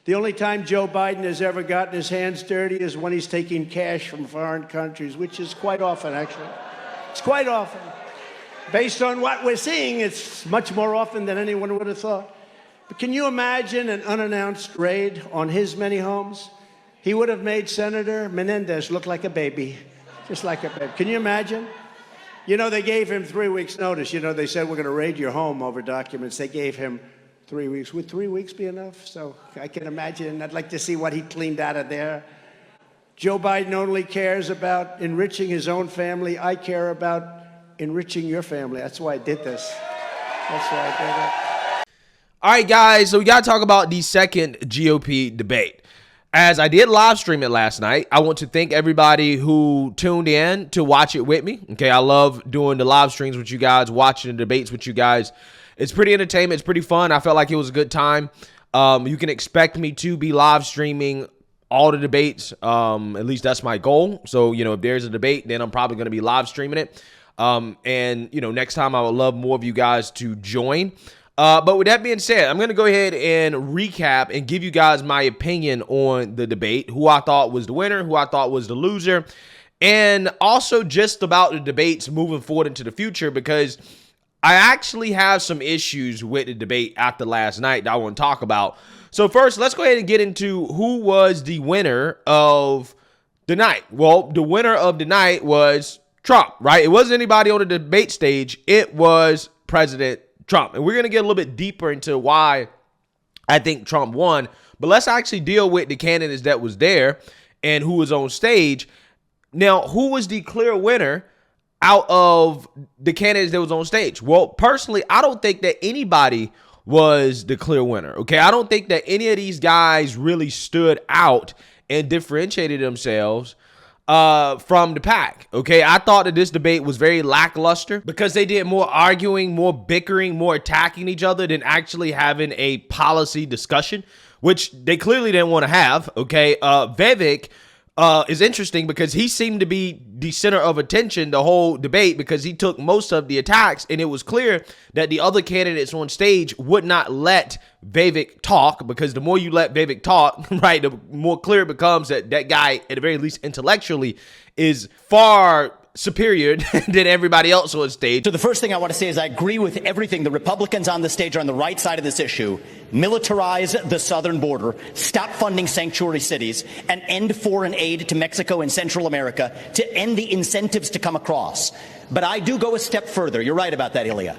The only time Joe Biden has ever gotten his hands dirty is when he's taking cash from foreign countries, which is quite often, actually. It's quite often. Based on what we're seeing, it's much more often than anyone would have thought. But can you imagine an unannounced raid on his many homes? He would have made Senator Menendez look like a baby, just like a baby. Can you imagine? You know, they gave him 3 weeks' notice. You know, they said, we're going to raid your home over documents. They gave him 3 weeks. Would 3 weeks be enough? So I can imagine. I'd like to see what he cleaned out of there. Joe Biden only cares about enriching his own family. I care about enriching your family. That's why I did this. That's why I did it. All right, guys. So we got to talk about the second GOP debate. As I did live stream it last night, I want to thank everybody who tuned in to watch it with me. Okay, I love doing the live streams with you guys, watching the debates with you guys. It's pretty entertainment. It's pretty fun. I felt like it was a good time. You can expect me to be live streaming all the debates. At least that's my goal. So, you know, if there's a debate, then I'm probably going to be live streaming it. And, you know, next time I would love more of you guys to join. But with that being said, I'm going to go ahead and recap and give you guys my opinion on the debate, who I thought was the winner, who I thought was the loser, and also just about the debates moving forward into the future, because I actually have some issues with the debate after last night that I want to talk about. So first, let's go ahead and get into who was the winner of the night. Well, the winner of the night was Trump, right? It wasn't anybody on the debate stage. It was President Trump. And we're going to get a little bit deeper into why I think Trump won. But let's actually deal with the candidates that was there and who was on stage. Now, who was the clear winner out of the candidates that was on stage? Well, personally, I don't think that anybody was the clear winner. Okay, I don't think that any of these guys really stood out and differentiated themselves from the pack. Okay, I thought that this debate was very lackluster because they did more arguing, more bickering, more attacking each other than actually having a policy discussion, which they clearly didn't want to have. Okay, Vivek is interesting because he seemed to be the center of attention the whole debate because he took most of the attacks, and it was clear that the other candidates on stage would not let Vivek talk, because the more you let Vivek talk, right, the more clear it becomes that that guy, at the very least intellectually, is far superior than everybody else on stage. So the first thing I want to say is I agree with everything. The Republicans on the stage are on the right side of this issue. Militarize the southern border, stop funding sanctuary cities, and end foreign aid to Mexico and Central America to end the incentives to come across. But I do go a step further. You're right about that, Ilya.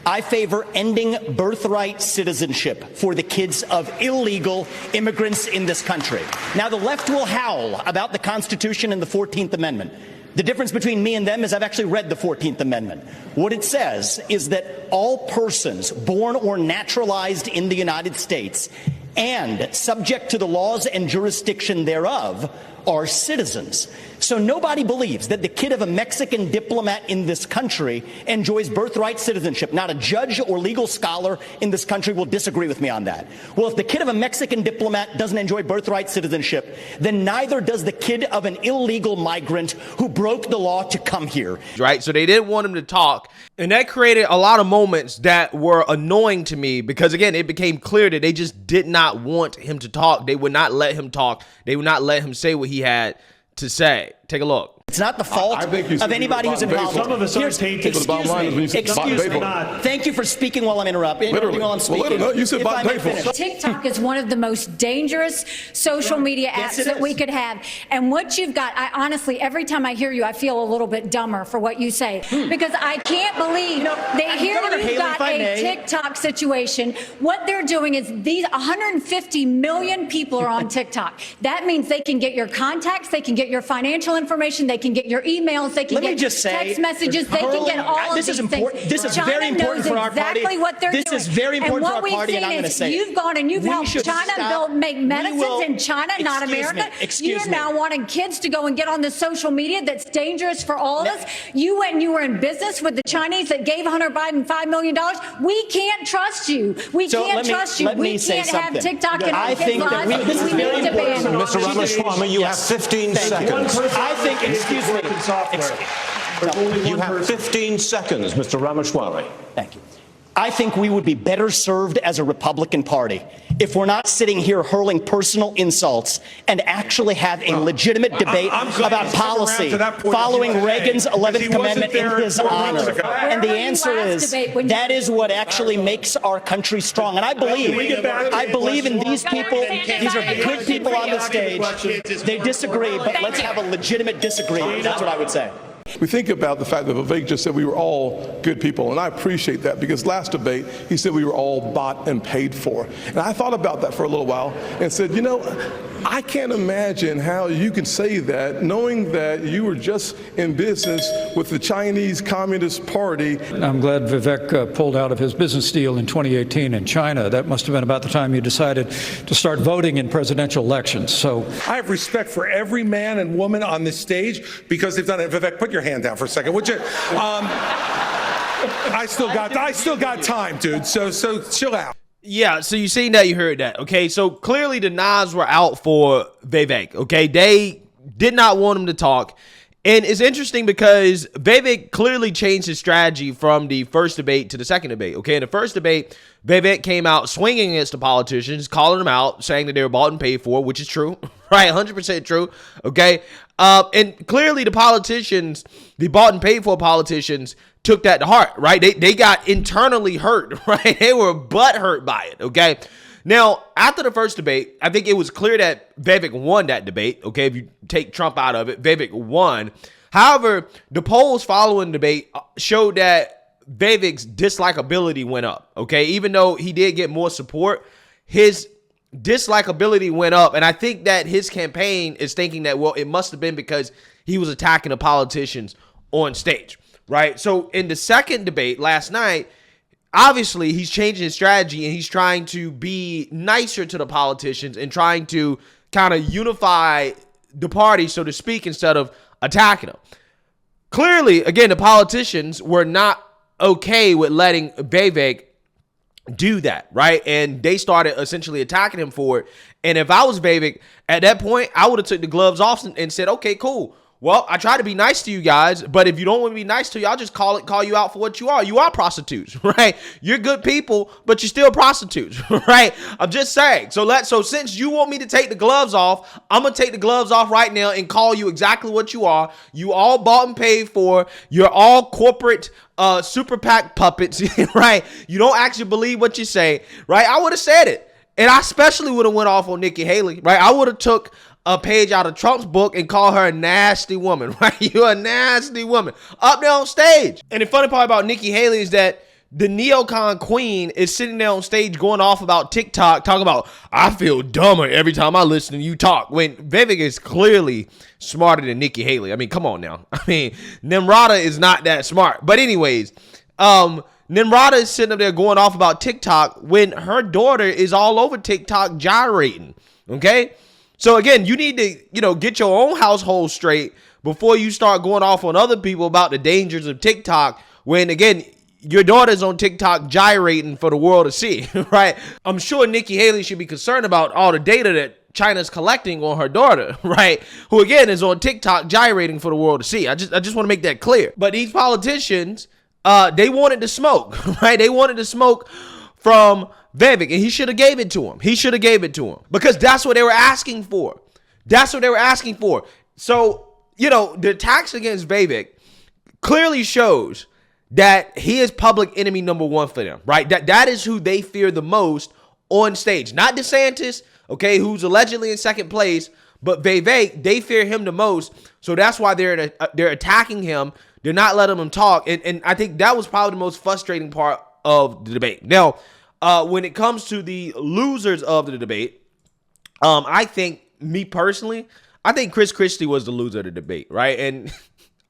I favor ending birthright citizenship for the kids of illegal immigrants in this country. Now, the left will howl about the Constitution and the 14th Amendment. The difference between me and them is I've actually read the 14th Amendment. What it says is that all persons born or naturalized in the United States and subject to the laws and jurisdiction thereof are citizens. So nobody believes that the kid of a Mexican diplomat in this country enjoys birthright citizenship. Not a judge or legal scholar in this country will disagree with me on that. Well, if the kid of a Mexican diplomat doesn't enjoy birthright citizenship, then neither does the kid of an illegal migrant who broke the law to come here. Right? So they didn't want him to talk. And that created a lot of moments that were annoying to me because, again, it became clear that they just did not want him to talk. They would not let him talk. They would not let him say what he had to say. Take a look. It's not the fault of anybody who's involved. Some of us are tainted. Excuse me. Thank you for speaking while I'm interrupting while I'm speaking. You said about TikTok is one of the most dangerous social media apps that we could have. And what you've got, I honestly, every time I hear you, I feel a little bit dumber for what you say. Because I can't believe that here you've got a TikTok situation. What they're doing is these 150 million people are on TikTok. That means they can get your contacts, they can get your financial information, they can get your emails, they can get text messages, they can get all of these things. This is very important for our party. Exactly what they're doing. This is very important for our party, and I'm going to say you've gone and you've helped China make medicines in China, not America. You're now wanting kids to go and get on the social media that's dangerous for all of us. You went and you were in business with the Chinese that gave Hunter Biden $5 million. We can't trust you. We can't trust you. We can't have TikTok in our kids' lives. This is very important. Mr. Ramaswamy, you have 15 seconds. I think, excuse me. You have 15 seconds, Mr. Ramaswamy. Thank you. I think we would be better served as a Republican Party if we're not sitting here hurling personal insults and actually have a legitimate debate about policy following Reagan's 11th commandment in his honor. And the answer is that is what actually makes our country strong. And I believe in these people. These are good people on the stage. They disagree, but let's have a legitimate disagreement. That's what I would say. We think about the fact that Vivek just said we were all good people, and I appreciate that, because last debate he said we were all bought and paid for. And I thought about that for a little while and said, you know, I can't imagine how you can say that knowing that you were just in business with the Chinese Communist Party. I'm glad Vivek pulled out of his business deal in 2018 in China. That must have been about the time you decided to start voting in presidential elections. So I have respect for every man and woman on this stage because they've done it. Vivek, put your hand down for a second, would you? I still got time, dude. So chill out. Yeah, so you seen that, you heard that. Okay, so clearly the knives were out for Vivek. Okay, they did not want him to talk. And it's interesting because Vivek clearly changed his strategy from the first debate to the second debate. Okay, in the first debate, Vivek came out swinging against the politicians, calling them out, saying that they were bought and paid for, which is true, right? 100% true. Okay, and clearly the politicians, the bought and paid for politicians, took that to heart, right? They got internally hurt, right? They were butt hurt by it. Okay. Now, after the first debate, I think it was clear that Vivek won that debate. Okay, if you take Trump out of it, Vivek won. However, the polls following the debate showed that Vivek's dislikability went up. Okay, even though he did get more support, his dislikability went up. And I think that his campaign is thinking that, well, it must have been because he was attacking the politicians on stage, right? So in the second debate last night, obviously, he's changing his strategy and he's trying to be nicer to the politicians and trying to kind of unify the party, so to speak, instead of attacking them. Clearly, again, the politicians were not okay with letting Vivek do that, right? And they started essentially attacking him for it. And if I was Vivek, at that point, I would have took the gloves off and said, okay, cool. Well, I try to be nice to you guys, but if you don't want to be nice to you, I'll just call you out for what you are. You are prostitutes, right? You're good people, but you're still prostitutes, right? I'm just saying. So since you want me to take the gloves off, I'm going to take the gloves off right now and call you exactly what you are. You all bought and paid for. You're all corporate super PAC puppets, right? You don't actually believe what you say, right? I would have said it. And I especially would have went off on Nikki Haley, right? I would have took a page out of Trump's book and call her a nasty woman, right? You're a nasty woman up there on stage. And the funny part about Nikki Haley is that the neocon queen is sitting there on stage going off about TikTok, talking about, I feel dumber every time I listen to you talk, when Vivek is clearly smarter than Nikki Haley. I mean, come on now. I mean, Nimrata is not that smart. But anyways, Nimrata is sitting up there going off about TikTok when her daughter is all over TikTok gyrating, okay? So again, you need to, get your own household straight before you start going off on other people about the dangers of TikTok when, again, your daughter's on TikTok gyrating for the world to see, right? I'm sure Nikki Haley should be concerned about all the data that China's collecting on her daughter, right? Who, again, is on TikTok gyrating for the world to see. I just want to make that clear. But these politicians, they wanted to smoke, right? They wanted to smoke from Vivek, and he should have gave it to him. He should have gave it to him because that's what they were asking for. That's what they were asking for. So, the attacks against Vivek clearly shows that he is public enemy number one for them, right? That is who they fear the most on stage. Not DeSantis, okay, who's allegedly in second place, but Vivek, they fear him the most. So that's why they're attacking him. They're not letting him talk. And I think that was probably the most frustrating part of the debate. Now, when it comes to the losers of the debate, I think, me personally, I think Chris Christie was the loser of the debate, right? And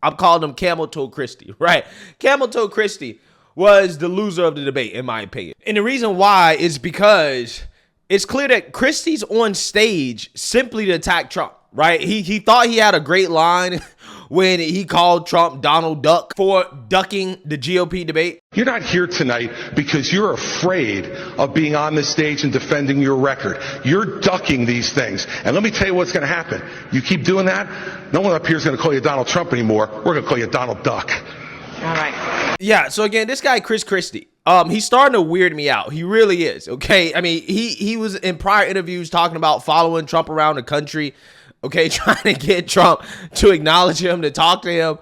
I'm calling him Camel Toe Christie, right? Camel Toe Christie was the loser of the debate, in my opinion. And the reason why is because it's clear that Christie's on stage simply to attack Trump, right? He thought he had a great line when he called Trump Donald Duck for ducking the GOP debate. You're not here tonight because you're afraid of being on the stage and defending your record. You're ducking these things. And let me tell you what's going to happen. You keep doing that, no one up here is going to call you Donald Trump anymore. We're going to call you Donald Duck. All right. Yeah, so again, this guy, Chris Christie, He's starting to weird me out. He really is. Okay. I mean, he was in prior interviews talking about following Trump around the country. Okay. Trying to get Trump to acknowledge him, to talk to him.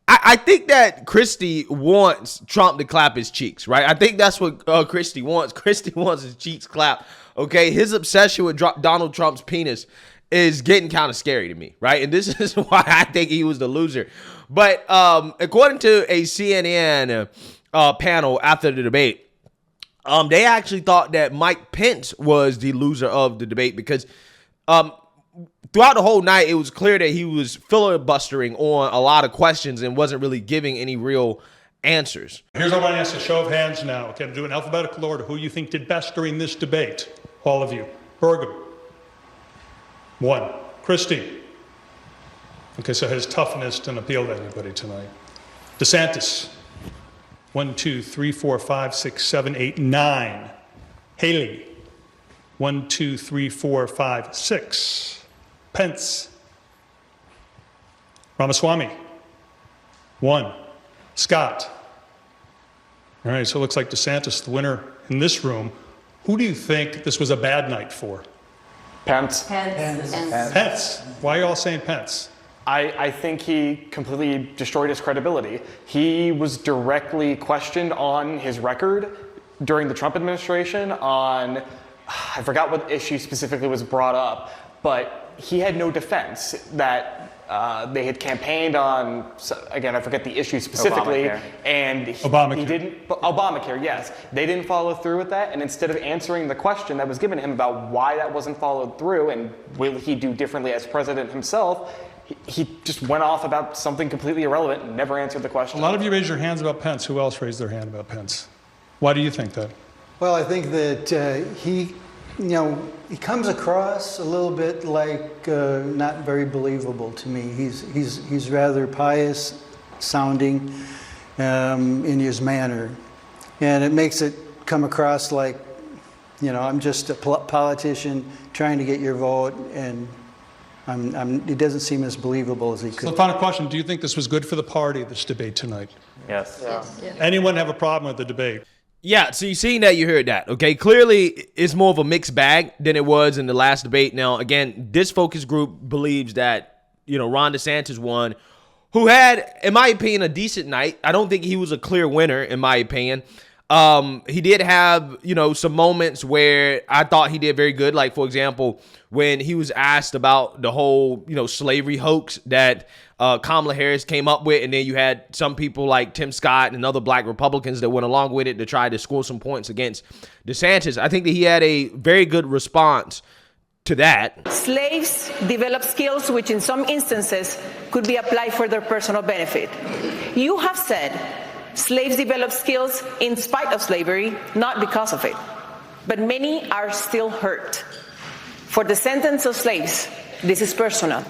I think that Christie wants Trump to clap his cheeks, right? I think that's what Christie wants. Christie wants his cheeks clapped. Okay. His obsession with Donald Trump's penis is getting kind of scary to me, right? And this is why I think he was the loser. But according to a CNN panel after the debate, they actually thought that Mike Pence was the loser of the debate because throughout the whole night, it was clear that he was filibustering on a lot of questions and wasn't really giving any real answers. Here's what I want to ask a show of hands now. Okay, I'm doing alphabetical order. Who you think did best during this debate? All of you. Burgum. 1. Christie. Okay, so his toughness didn't appeal to anybody tonight. DeSantis. 1, 2, 3, 4, 5, 6, 7, 8, 9. Haley. 1, 2, 3, 4, 5, 6. Pence. Ramaswamy. 1. Scott. All right, so it looks like DeSantis, the winner in this room. Who do you think this was a bad night for? Pence. Pence. Why are you all saying Pence? I think he completely destroyed his credibility. He was directly questioned on his record during the Trump administration on, I forgot what issue specifically was brought up, but he had no defense that they had campaigned on, again, I forget the issue specifically, Obamacare. and he didn't, Obamacare, yes. They didn't follow through with that, and instead of answering the question that was given to him about why that wasn't followed through and will he do differently as president himself, he just went off about something completely irrelevant and never answered the question. A lot of you raised your hands about Pence. Who else raised their hand about Pence? Why do you think that? Well, I think that he comes across a little bit like not very believable to me. He's rather pious sounding in his manner, and it makes it come across like, I'm just a politician trying to get your vote, and it doesn't seem as believable as he could. So the final question, do you think this was good for the party, this debate tonight? Yes. Anyone have a problem with the debate? Yeah, so you seen that, you heard that. Okay, clearly it's more of a mixed bag than it was in the last debate. Now, again, this focus group believes that, Ron DeSantis won, who had, in my opinion, a decent night. I don't think he was a clear winner, in my opinion. He did have, some moments where I thought he did very good. Like, for example, when he was asked about the whole, slavery hoax that Kamala Harris came up with. And then you had some people like Tim Scott and other black Republicans that went along with it to try to score some points against DeSantis. I think that he had a very good response to that. Slaves develop skills which in some instances could be applied for their personal benefit. You have said slaves develop skills in spite of slavery, not because of it. But many are still hurt. For descendants of slaves, this is personal.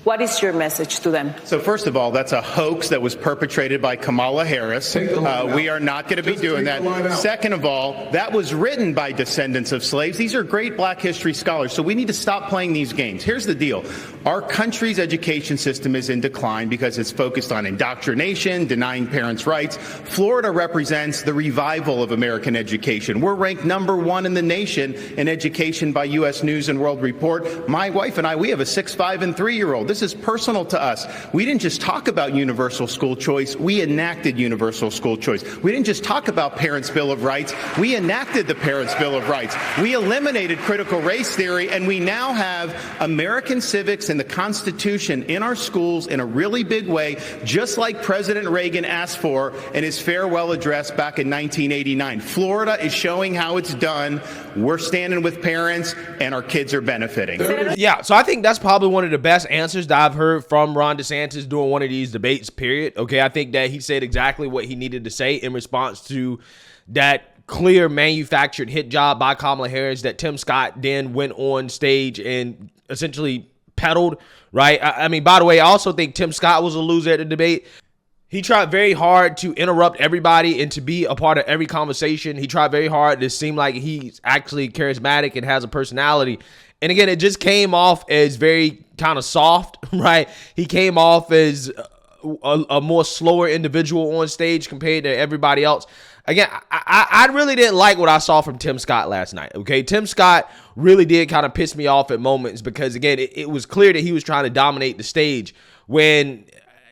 What is your message to them? So first of all, that's a hoax that was perpetrated by Kamala Harris. We are not going to be doing that. Second of all, that was written by descendants of slaves. These are great black history scholars, so we need to stop playing these games. Here's the deal. Our country's education system is in decline because it's focused on indoctrination, denying parents' rights. Florida represents the revival of American education. We're ranked #1 in the nation in education by U.S. News and World Report. My wife and I, we have a 6, 5, and 3-year-old. This is personal to us. We didn't just talk about universal school choice. We enacted universal school choice. We didn't just talk about Parents' Bill of Rights. We enacted the Parents' Bill of Rights. We eliminated critical race theory, and we now have American civics and the Constitution in our schools in a really big way, just like President Reagan asked for in his farewell address back in 1989. Florida is showing how it's done. We're standing with parents, and our kids are benefiting. Yeah, so I think that's probably one of the best answers that I've heard from Ron DeSantis during one of these debates, period. Okay, I think that he said exactly what he needed to say in response to that clear manufactured hit job by Kamala Harris that Tim Scott then went on stage and essentially peddled, right? I mean, by the way, I also think Tim Scott was a loser at the debate. He tried very hard to interrupt everybody and to be a part of every conversation. He tried very hard to seem like he's actually charismatic and has a personality. And again, it just came off as very kind of soft, right? He came off as a more slower individual on stage compared to everybody else. again, I really didn't like what I saw from Tim Scott last night. Okay, Tim Scott really did kind of piss me off at moments because, again, it was clear that he was trying to dominate the stage when,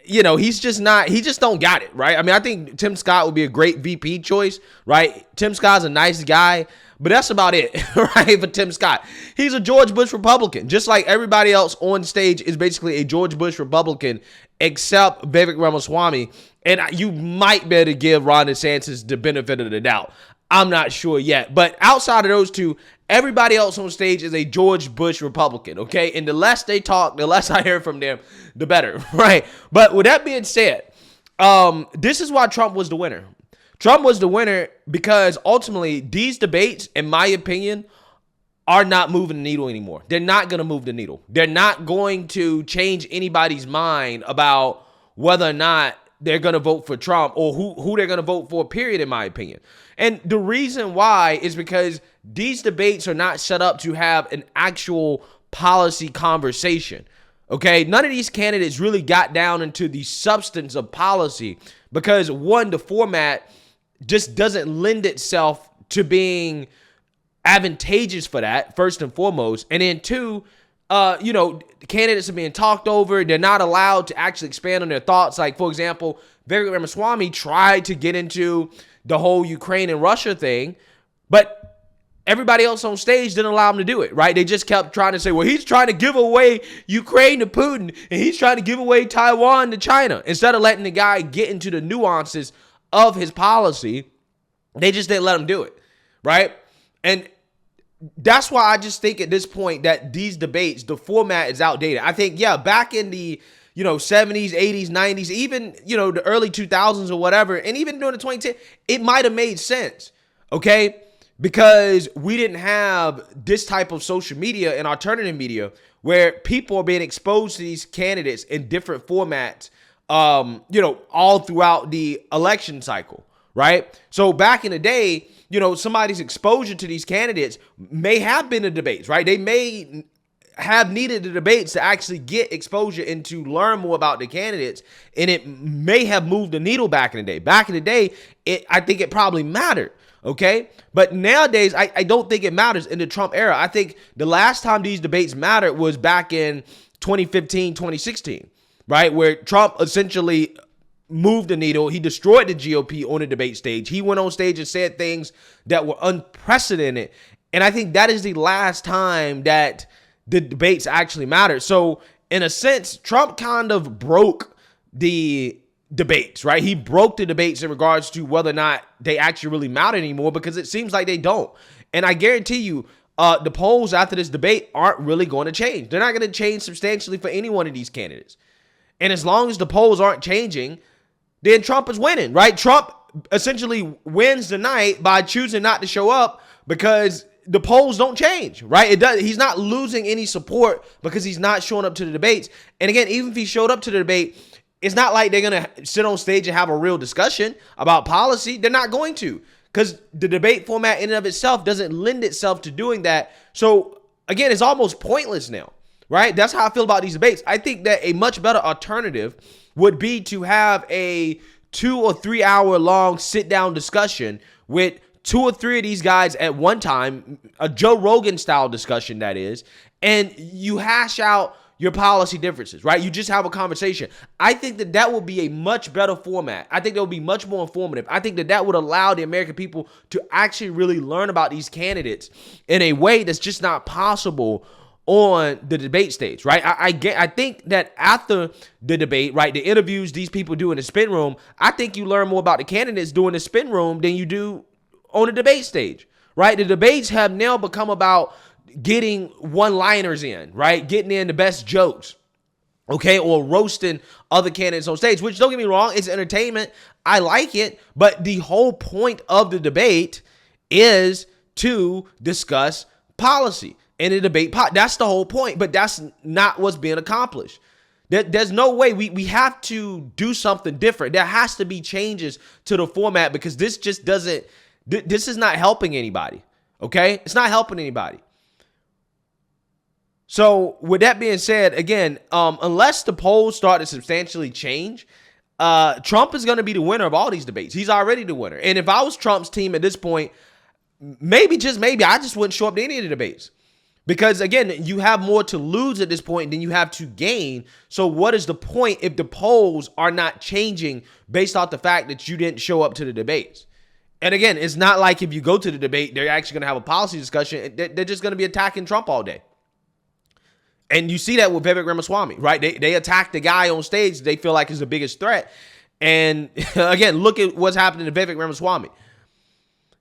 he's just not, he just don't got it, right? I mean, I think Tim Scott would be a great VP choice, right? Tim Scott's a nice guy, but that's about it, right, for Tim Scott. He's a George Bush Republican, just like everybody else on stage is basically a George Bush Republican, except Vivek Ramaswamy. And you might be able to give Ron DeSantis the benefit of the doubt. I'm not sure yet. But outside of those two, everybody else on stage is a George Bush Republican, okay? And the less they talk, the less I hear from them, the better, right? But with that being said, this is why Trump was the winner. Trump was the winner because ultimately these debates, in my opinion, are not moving the needle anymore. They're not going to move the needle. They're not going to change anybody's mind about whether or not they're going to vote for Trump or who they're going to vote for, period, in my opinion. And the reason why is because these debates are not set up to have an actual policy conversation. Okay, none of these candidates really got down into the substance of policy because, one, the format just doesn't lend itself to being advantageous for that, first and foremost. And then two, candidates are being talked over. They're not allowed to actually expand on their thoughts. Like, for example, Vivek Ramaswamy tried to get into the whole Ukraine and Russia thing, but everybody else on stage didn't allow him to do it, right? They just kept trying to say, well, he's trying to give away Ukraine to Putin, and he's trying to give away Taiwan to China. Instead of letting the guy get into the nuances of his policy, they just didn't let him do it, right? And that's why I just think at this point that these debates, the format is outdated. I think, back in the, 70s, 80s, 90s, even, the early 2000s or whatever, and even during the 2010, it might have made sense, okay? Because we didn't have this type of social media and alternative media where people are being exposed to these candidates in different formats, all throughout the election cycle, right? So back in the day, somebody's exposure to these candidates may have been the debates, right? They may have needed the debates to actually get exposure and to learn more about the candidates, and it may have moved the needle back in the day. Back in the day, I think it probably mattered, okay? But nowadays, I don't think it matters in the Trump era. I think the last time these debates mattered was back in 2015, 2016, right? Where Trump essentially moved the needle. He destroyed the GOP on the debate stage. He went on stage and said things that were unprecedented. And I think that is the last time that the debates actually mattered. So in a sense, Trump kind of broke the debates, right? He broke the debates in regards to whether or not they actually really matter anymore, because it seems like they don't. And I guarantee you, the polls after this debate aren't really going to change. They're not going to change substantially for any one of these candidates. And as long as the polls aren't changing, then Trump is winning, right? Trump essentially wins the night by choosing not to show up because the polls don't change, right? He's not losing any support because he's not showing up to the debates. And again, even if he showed up to the debate, it's not like they're going to sit on stage and have a real discussion about policy. They're not going to, because the debate format in and of itself doesn't lend itself to doing that. So again, it's almost pointless now, right? That's how I feel about these debates. I think that a much better alternative would be to have a 2 or 3 hour long sit down discussion with 2 or 3 of these guys at one time, a Joe Rogan style discussion, that is, and you hash out your policy differences, right? You just have a conversation. I think that that would be a much better format. I think that would be much more informative. I think that that would allow the American people to actually really learn about these candidates in a way that's just not possible on the debate stage, right? I think that after the debate, right, the interviews these people do in the spin room, I think you learn more about the candidates doing the spin room than you do on the debate stage, right? The debates have now become about getting one-liners in, right? Getting in the best jokes, okay? Or roasting other candidates on stage, which, don't get me wrong, it's entertainment. I like it, but the whole point of the debate is to discuss policy. In a debate, that's the whole point, but that's not what's being accomplished. There's no way. We have to do something different. There has to be changes to the format, because this just doesn't, this is not helping anybody, okay? It's not helping anybody. So with that being said, again, unless the polls start to substantially change, Trump is going to be the winner of all these debates. He's already the winner. And if I was Trump's team at this point, maybe, just maybe, I just wouldn't show up to any of the debates. Because, again, you have more to lose at this point than you have to gain. So what is the point if the polls are not changing based off the fact that you didn't show up to the debates? And, again, it's not like if you go to the debate, they're actually going to have a policy discussion. They're just going to be attacking Trump all day. And you see that with Vivek Ramaswamy, right? They attack the guy on stage they feel like is the biggest threat. And, again, look at what's happening to Vivek Ramaswamy.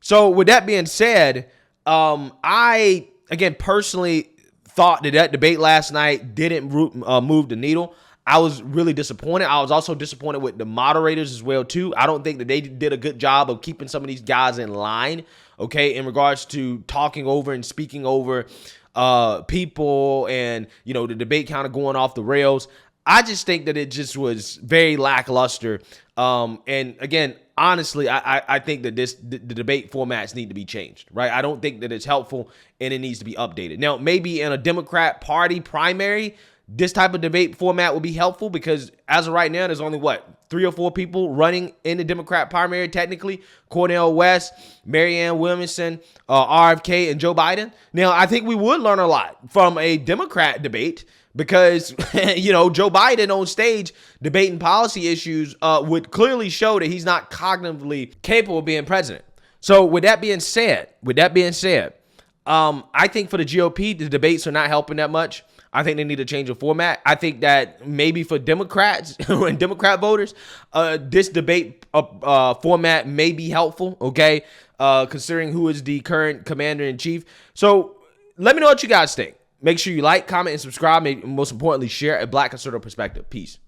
So with that being said, I, again, personally thought that debate last night didn't move the needle. I was really disappointed. I was also disappointed with the moderators as well, too. I don't think that they did a good job of keeping some of these guys in line, okay, in regards to talking over and speaking over people and, the debate kind of going off the rails. I just think that it just was very lackluster. And again, honestly, I think that the debate formats need to be changed, right? I don't think that it's helpful and it needs to be updated. Now, maybe in a Democrat Party primary, this type of debate format would be helpful because as of right now, there's only 3 or 4 people running in the Democrat primary, technically. Cornel West, Marianne Williamson, RFK, and Joe Biden. Now, I think we would learn a lot from a Democrat debate because, Joe Biden on stage debating policy issues would clearly show that he's not cognitively capable of being president. So with that being said, I think for the GOP, the debates are not helping that much. I think they need to change the format. I think that maybe for Democrats and Democrat voters, this debate format may be helpful, okay, considering who is the current commander-in-chief. So let me know what you guys think. Make sure you like, comment, and subscribe. And most importantly, share a Black conservative perspective. Peace.